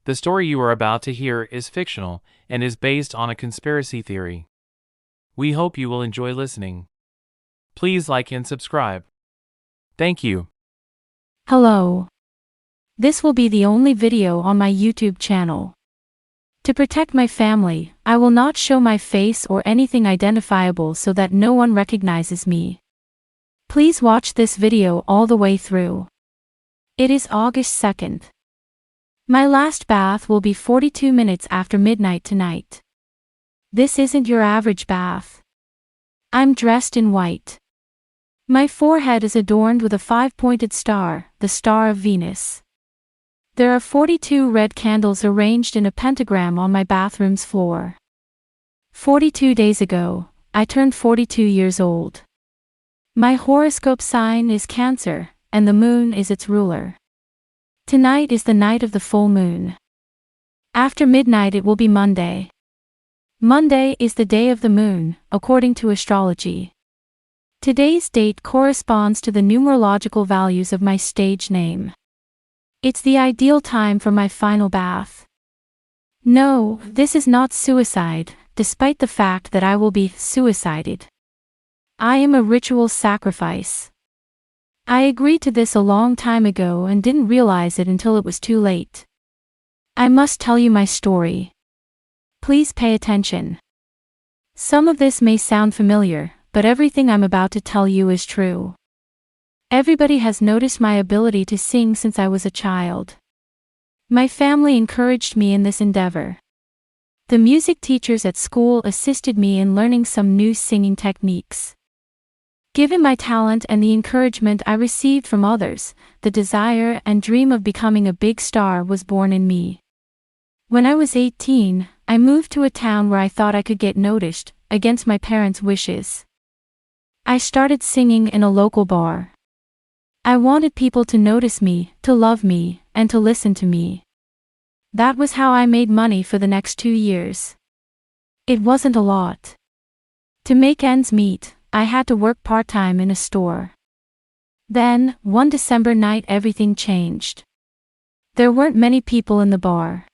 The story you are about to hear is fictional and is based on a conspiracy theory. We hope you will enjoy listening. Please like and subscribe. Thank you. Hello. This will be the only video on my YouTube channel. To protect my family, I will not show my face or anything identifiable so that no one recognizes me. Please watch this video all the way through. It is August 2nd. My last bath will be 42 minutes after midnight tonight. This isn't your average bath. I'm dressed in white. My forehead is adorned with a 5-pointed star, the Star of Venus. There are 42 red candles arranged in a pentagram on my bathroom's floor. 42 days ago, I turned 42 years old. My horoscope sign is Cancer, and the moon is its ruler. Tonight is the night of the full moon. After midnight it will be Monday. Monday is the day of the moon, according to astrology. Today's date corresponds to the numerological values of my stage name. It's the ideal time for my final bath. No, this is not suicide, despite the fact that I will be suicided. I am a ritual sacrifice. I agreed to this a long time ago and didn't realize it until it was too late. I must tell you my story. Please pay attention. Some of this may sound familiar, but everything I'm about to tell you is true. Everybody has noticed my ability to sing since I was a child. My family encouraged me in this endeavor. The music teachers at school assisted me in learning some new singing techniques. Given my talent and the encouragement I received from others, the desire and dream of becoming a big star was born in me. When I was 18, I moved to a town where I thought I could get noticed, against my parents' wishes. I started singing in a local bar. I wanted people to notice me, to love me, and to listen to me. That was how I made money for the next 2 years. It wasn't a lot. To make ends meet, I had to work part-time in a store. Then, one December night everything changed. There weren't many people in the bar.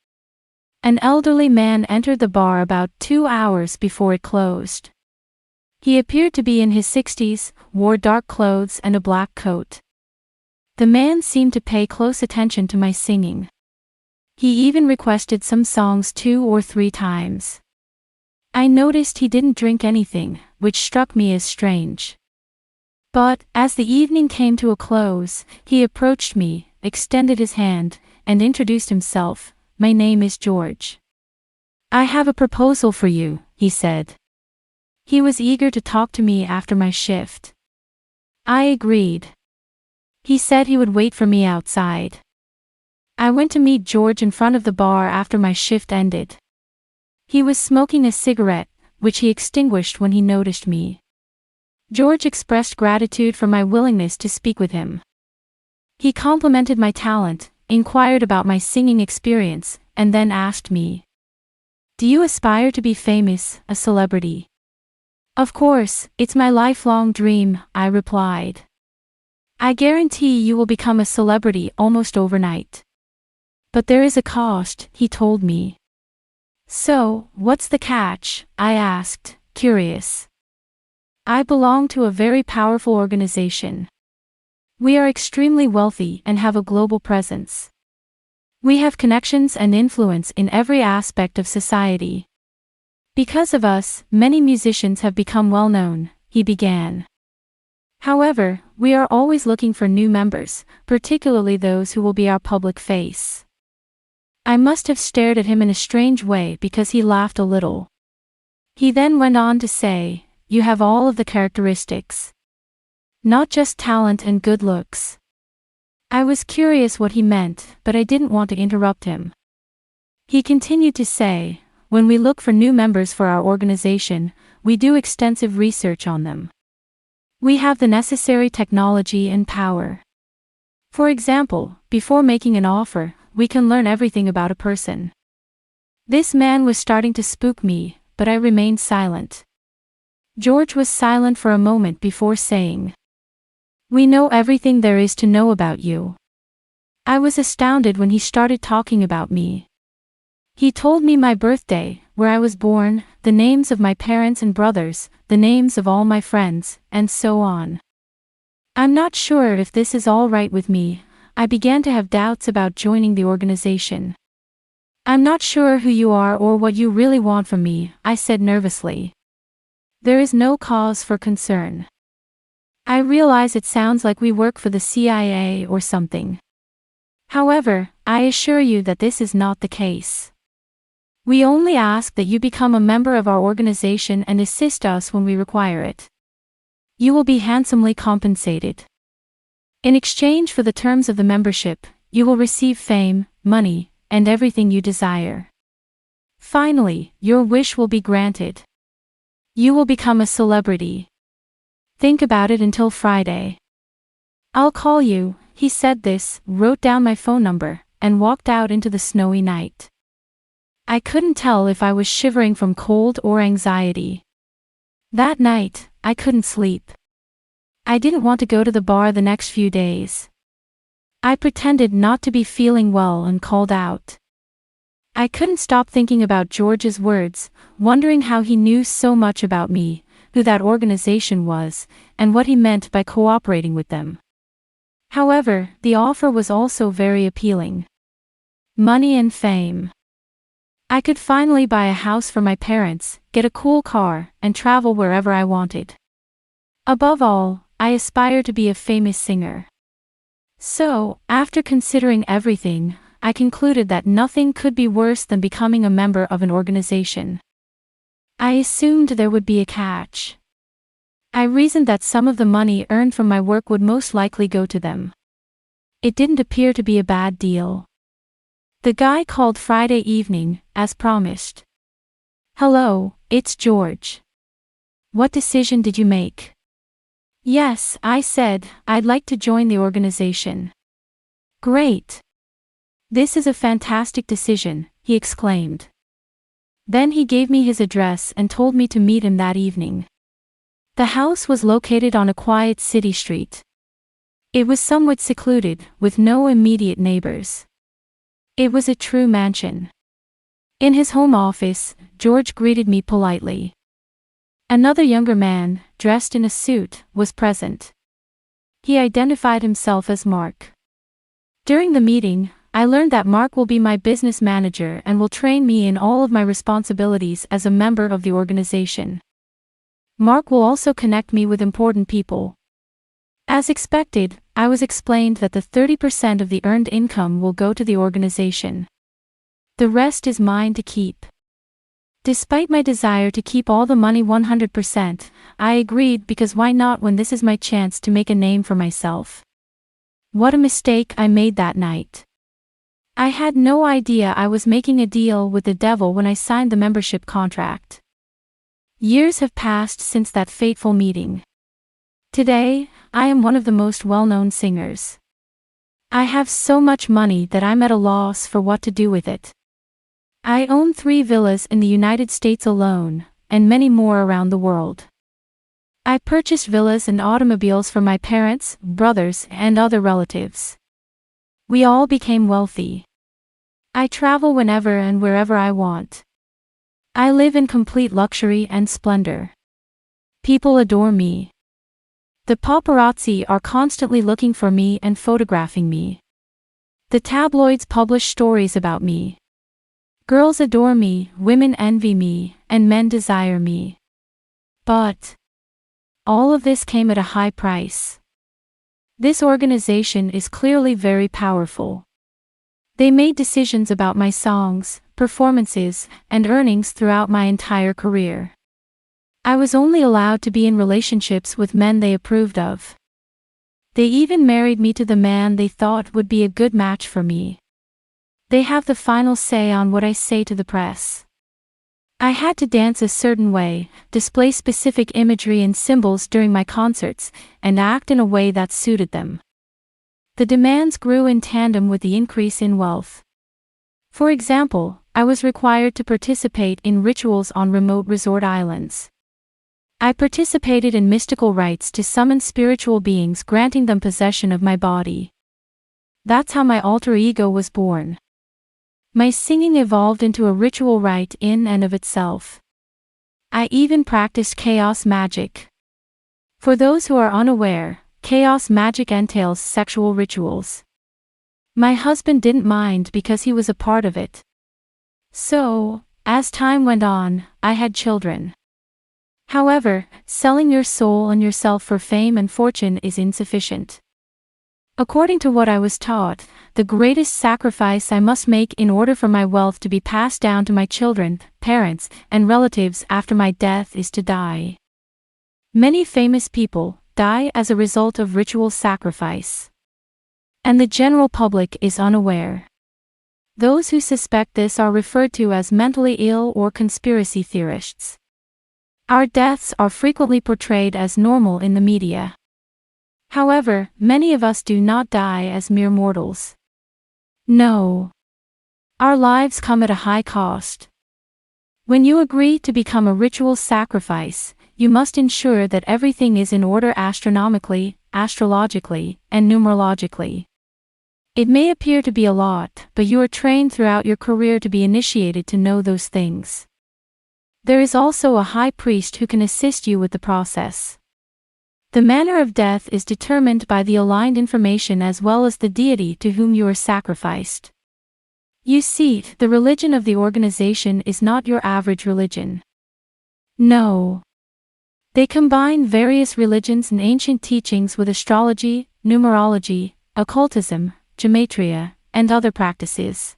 An elderly man entered the bar about 2 hours before it closed. He appeared to be in his 60s, wore dark clothes and a black coat. The man seemed to pay close attention to my singing. He even requested some songs 2 or 3 times. I noticed he didn't drink anything, which struck me as strange. But, as the evening came to a close, he approached me, extended his hand, and introduced himself. My name is George. I have a proposal for you, he said. He was eager to talk to me after my shift. I agreed. He said he would wait for me outside. I went to meet George in front of the bar after my shift ended. He was smoking a cigarette, which he extinguished when he noticed me. George expressed gratitude for my willingness to speak with him. He complimented my talent, inquired about my singing experience, and then asked me, "Do you aspire to be famous, a celebrity?" "Of course, it's my lifelong dream," I replied. "I guarantee you will become a celebrity almost overnight. But there is a cost," he told me. "So, what's the catch?" I asked, curious. "I belong to a very powerful organization. We are extremely wealthy and have a global presence. We have connections and influence in every aspect of society. Because of us, many musicians have become well known," he began. "However, we are always looking for new members, particularly those who will be our public face." I must have stared at him in a strange way because he laughed a little. He then went on to say, "You have all of the characteristics. Not just talent and good looks." I was curious what he meant, but I didn't want to interrupt him. He continued to say, "When we look for new members for our organization, we do extensive research on them. We have the necessary technology and power. For example, before making an offer, we can learn everything about a person." This man was starting to spook me, but I remained silent. George was silent for a moment before saying, "We know everything there is to know about you." I was astounded when he started talking about me. He told me my birthday, where I was born, the names of my parents and brothers, the names of all my friends, and so on. I'm not sure if this is all right with me. I began to have doubts about joining the organization. I'm not sure who you are or what you really want from me, I said nervously. There is no cause for concern. I realize it sounds like we work for the CIA or something. However, I assure you that this is not the case. We only ask that you become a member of our organization and assist us when we require it. You will be handsomely compensated. In exchange for the terms of the membership, you will receive fame, money, and everything you desire. Finally, your wish will be granted. You will become a celebrity. Think about it until Friday. I'll call you. He said this, wrote down my phone number, and walked out into the snowy night. I couldn't tell if I was shivering from cold or anxiety. That night, I couldn't sleep. I didn't want to go to the bar the next few days. I pretended not to be feeling well and called out. I couldn't stop thinking about George's words, wondering how he knew so much about me, who that organization was, and what he meant by cooperating with them. However, the offer was also very appealing. Money and fame. I could finally buy a house for my parents, get a cool car, and travel wherever I wanted. Above all, I aspire to be a famous singer. So, after considering everything, I concluded that nothing could be worse than becoming a member of an organization. I assumed there would be a catch. I reasoned that some of the money earned from my work would most likely go to them. It didn't appear to be a bad deal. The guy called Friday evening, as promised. Hello, it's George. What decision did you make? Yes, I said, I'd like to join the organization. Great. This is a fantastic decision, he exclaimed. Then he gave me his address and told me to meet him that evening. The house was located on a quiet city street. It was somewhat secluded, with no immediate neighbors. It was a true mansion. In his home office, George greeted me politely. Another younger man, dressed in a suit, was present. He identified himself as Mark. During the meeting, I learned that Mark will be my business manager and will train me in all of my responsibilities as a member of the organization. Mark will also connect me with important people. As expected, I was explained that the 30% of the earned income will go to the organization. The rest is mine to keep. Despite my desire to keep all the money 100%, I agreed because why not when this is my chance to make a name for myself? What a mistake I made that night. I had no idea I was making a deal with the devil when I signed the membership contract. Years have passed since that fateful meeting. Today, I am one of the most well-known singers. I have so much money that I'm at a loss for what to do with it. I own 3 villas in the United States alone, and many more around the world. I purchased villas and automobiles for my parents, brothers, and other relatives. We all became wealthy. I travel whenever and wherever I want. I live in complete luxury and splendor. People adore me. The paparazzi are constantly looking for me and photographing me. The tabloids publish stories about me. Girls adore me, women envy me, and men desire me. But all of this came at a high price. This organization is clearly very powerful. They made decisions about my songs, performances, and earnings throughout my entire career. I was only allowed to be in relationships with men they approved of. They even married me to the man they thought would be a good match for me. They have the final say on what I say to the press. I had to dance a certain way, display specific imagery and symbols during my concerts, and act in a way that suited them. The demands grew in tandem with the increase in wealth. For example, I was required to participate in rituals on remote resort islands. I participated in mystical rites to summon spiritual beings, granting them possession of my body. That's how my alter ego was born. My singing evolved into a ritual rite in and of itself. I even practiced chaos magic. For those who are unaware, chaos magic entails sexual rituals. My husband didn't mind because he was a part of it. So, as time went on, I had children. However, selling your soul and yourself for fame and fortune is insufficient. According to what I was taught, the greatest sacrifice I must make in order for my wealth to be passed down to my children, parents, and relatives after my death is to die. Many famous people die as a result of ritual sacrifice. And the general public is unaware. Those who suspect this are referred to as mentally ill or conspiracy theorists. Our deaths are frequently portrayed as normal in the media. However, many of us do not die as mere mortals. No. Our lives come at a high cost. When you agree to become a ritual sacrifice, you must ensure that everything is in order astronomically, astrologically, and numerologically. It may appear to be a lot, but you are trained throughout your career to be initiated to know those things. There is also a high priest who can assist you with the process. The manner of death is determined by the aligned information as well as the deity to whom you are sacrificed. You see, the religion of the organization is not your average religion. No. They combine various religions and ancient teachings with astrology, numerology, occultism, gematria, and other practices.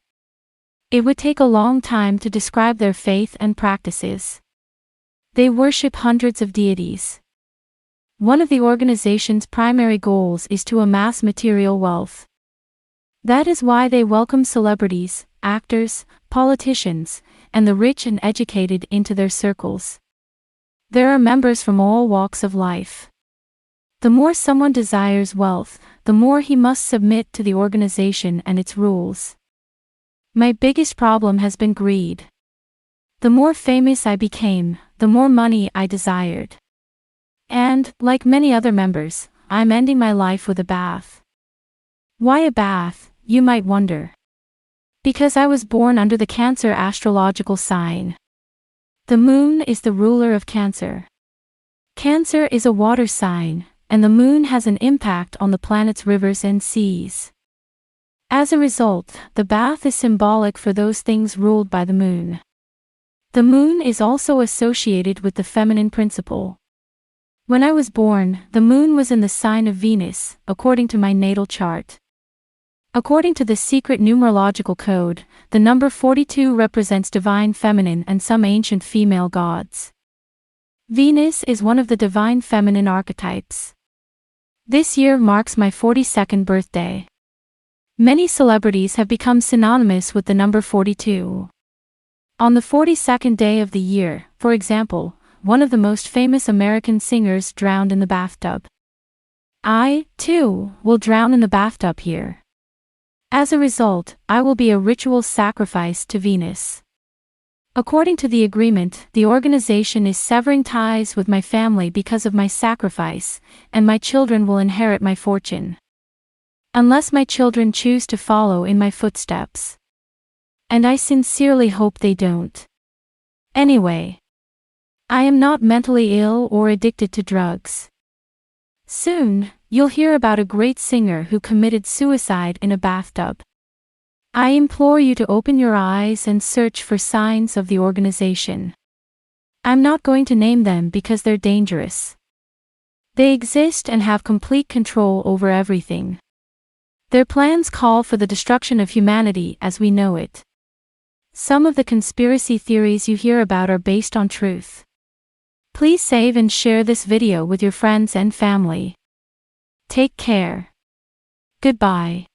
It would take a long time to describe their faith and practices. They worship hundreds of deities. One of the organization's primary goals is to amass material wealth. That is why they welcome celebrities, actors, politicians, and the rich and educated into their circles. There are members from all walks of life. The more someone desires wealth, the more he must submit to the organization and its rules. My biggest problem has been greed. The more famous I became, the more money I desired. And, like many other members, I'm ending my life with a bath. Why a bath, you might wonder. Because I was born under the Cancer astrological sign. The moon is the ruler of Cancer. Cancer is a water sign, and the moon has an impact on the planet's rivers and seas. As a result, the bath is symbolic for those things ruled by the moon. The moon is also associated with the feminine principle. When I was born, the moon was in the sign of Venus, according to my natal chart. According to the secret numerological code, the number 42 represents divine feminine and some ancient female gods. Venus is one of the divine feminine archetypes. This year marks my 42nd birthday. Many celebrities have become synonymous with the number 42. On the 42nd day of the year, for example, one of the most famous American singers drowned in the bathtub. I, too, will drown in the bathtub here. As a result, I will be a ritual sacrifice to Venus. According to the agreement, the organization is severing ties with my family because of my sacrifice, and my children will inherit my fortune. Unless my children choose to follow in my footsteps. And I sincerely hope they don't. Anyway. I am not mentally ill or addicted to drugs. Soon, you'll hear about a great singer who committed suicide in a bathtub. I implore you to open your eyes and search for signs of the organization. I'm not going to name them because they're dangerous. They exist and have complete control over everything. Their plans call for the destruction of humanity as we know it. Some of the conspiracy theories you hear about are based on truth. Please save and share this video with your friends and family. Take care. Goodbye.